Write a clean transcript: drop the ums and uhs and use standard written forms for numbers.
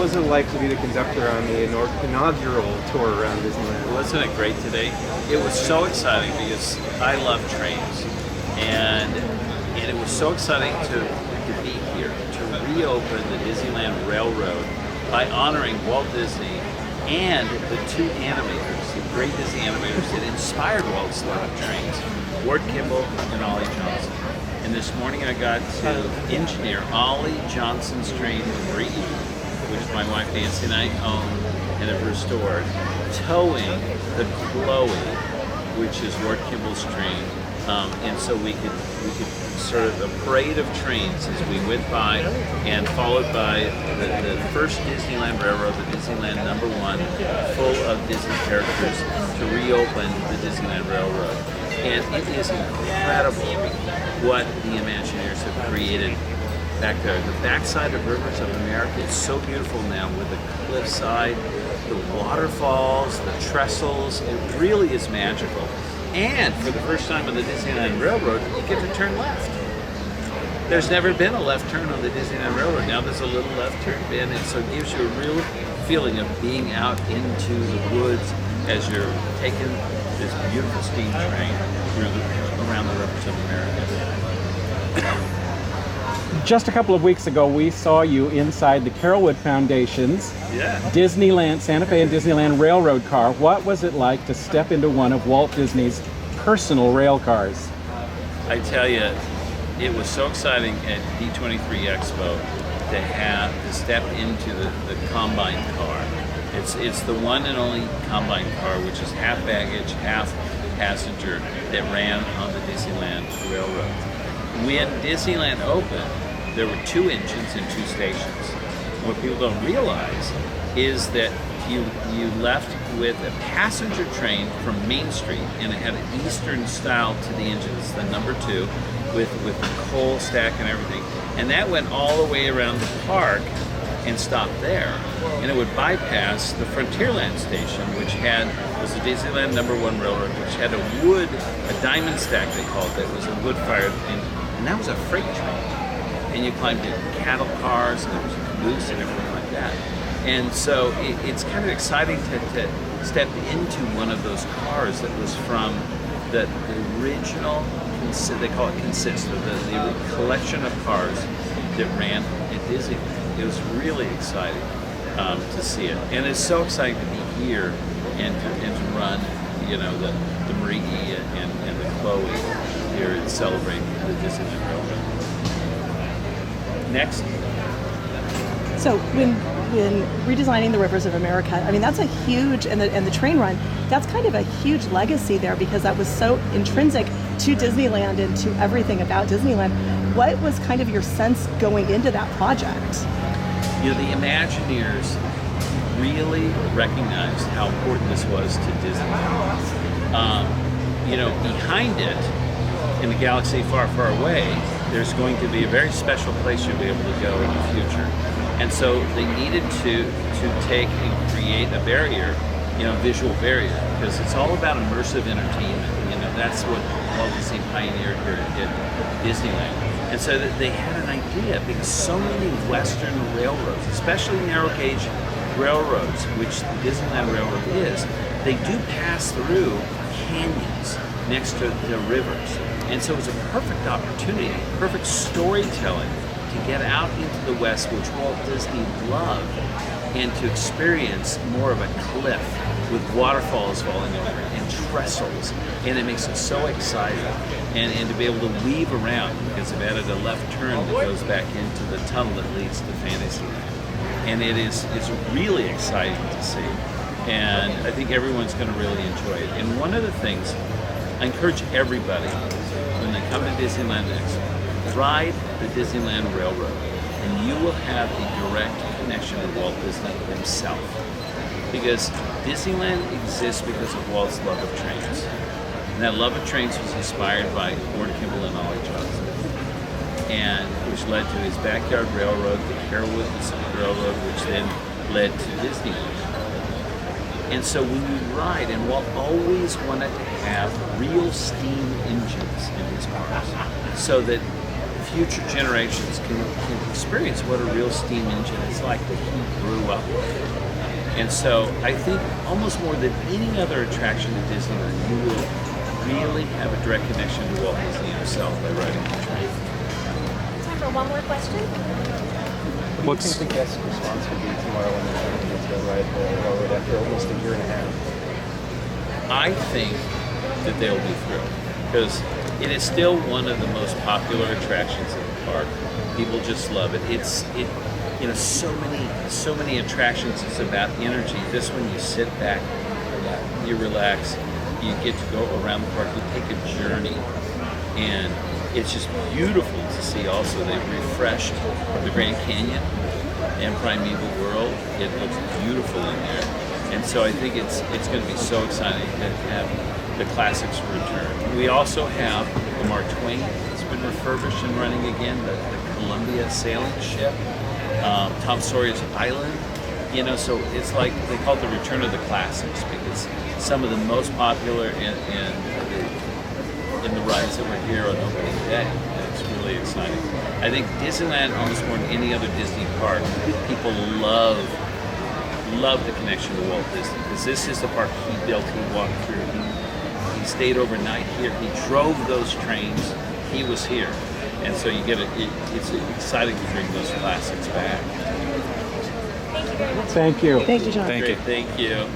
was it like to be the conductor on the inaugural tour around Disneyland? Wasn't it great today? It was so exciting because I love trains, and it was so exciting to be here to reopen the Disneyland Railroad by honoring Walt Disney and the two animators, the great Disney animators that inspired Walt's love of trains, Ward Kimball and Ollie Johnson. And this morning I got to engineer Ollie Johnson's train, Marie, which my wife Nancy and I own and have restored, towing the Chloe, which is Ward Kimball's train. And so we could sort of a parade of trains as we went by, and followed by the first Disneyland Railroad, the Disneyland #1, full of Disney characters, to reopen the Disneyland Railroad. And it is incredible what the Imagineers have created back there. The backside of Rivers of America is so beautiful now, with the cliffside, the waterfalls, the trestles. It really is magical. And for the first time on the Disneyland Railroad, you get to turn left. There's never been a left turn on the Disneyland Railroad. Now there's a little left turn bin, and so it gives you a real feeling of being out into the woods as you're taking this beautiful steam train around the Rivers of America. Just a couple of weeks ago, we saw you inside the Carolwood Foundation's Disneyland, Santa Fe and Disneyland Railroad car. What was it like to step into one of Walt Disney's personal rail cars? I tell you, it was so exciting at D23 Expo to step into the Combine car. It's the one and only Combine car, which is half baggage, half passenger, that ran on the Disneyland Railroad. When Disneyland opened, there were 2 engines and 2 stations. What people don't realize is that you left with a passenger train from Main Street, and it had an Eastern style to the engines, the #2, with the coal stack and everything. And that went all the way around the park and stopped there. And it would bypass the Frontierland station, which was the Disneyland #1 Railroad, which had a diamond stack they called it. It was a wood-fired engine. And that was a freight train. And you climbed in cattle cars, and there was a caboose and everything like that. And so it's kind of exciting to step into one of those cars that was from the original, they call it Consist, the collection of cars that ran at Disneyland. It was really exciting to see it. And it's so exciting to be here and to run, the Marie and the Chloe here and celebrate the Disneyland Railroad. Next. So when redesigning the Rivers of America, I mean, that's a huge, and the train run, that's kind of a huge legacy there, because that was so intrinsic to Disneyland and to everything about Disneyland. What was kind of your sense going into that project? The Imagineers really recognized how important this was to Disneyland. Behind it, in the galaxy far, far away, there's going to be a very special place you'll be able to go in the future. And so they needed to take and create a barrier, visual barrier, because it's all about immersive entertainment. That's what Walt Disney pioneered here at Disneyland. And so they had an idea, because so many Western railroads, especially narrow gauge railroads, which the Disneyland Railroad is, they do pass through canyons next to the rivers. And so it was a perfect opportunity, perfect storytelling to get out into the West, which Walt Disney loved, and to experience more of a cliff with waterfalls falling over and trestles. And it makes it so exciting. And to be able to weave around, because they've added a left turn that goes back into the tunnel that leads to Fantasyland. And it's really exciting to see. And I think everyone's going to really enjoy it. And one of the things, I encourage everybody, when they come to Disneyland next, ride the Disneyland Railroad, and you will have a direct connection to Walt Disney himself. Because Disneyland exists because of Walt's love of trains. And that love of trains was inspired by Ward Kimball and Ollie Johnson, and which led to his backyard railroad, the Carolwood Railroad, which then led to Disneyland. And so when you ride, and Walt always wanted to have real steam engines in his cars, so that if future generations can experience what a real steam engine is like that he grew up with. And so I think almost more than any other attraction at Disneyland, you will really have a direct connection to Walt Disney himself by riding the train. Time for one more question. What do you think the guest response would be tomorrow when they're going to ride the railroad after almost a year and a half? I think that they'll be thrilled because it is still one of the most popular attractions in the park. People just love it. So many attractions. It's about energy. This one, you sit back, you relax, you get to go around the park, you take a journey, and it's just beautiful to see. Also, they've refreshed the Grand Canyon and Primeval World. It looks beautiful in there. And so I think it's going to be so exciting to have the classics return. We also have the Mark Twain. It's been refurbished and running again, the Columbia sailing ship, Tom Sawyer's Island. So it's like they call it the return of the classics because some of the most popular in the rides that were here on opening day. And it's really exciting. I think Disneyland, almost more than any other Disney park, people love the connection to Walt Disney because this is the park he built, he walked through, he stayed overnight here, he drove those trains, he was here, and so you get it's exciting to bring those classics back. Thank you very much. Thank you. Thank you, John. Great, thank you.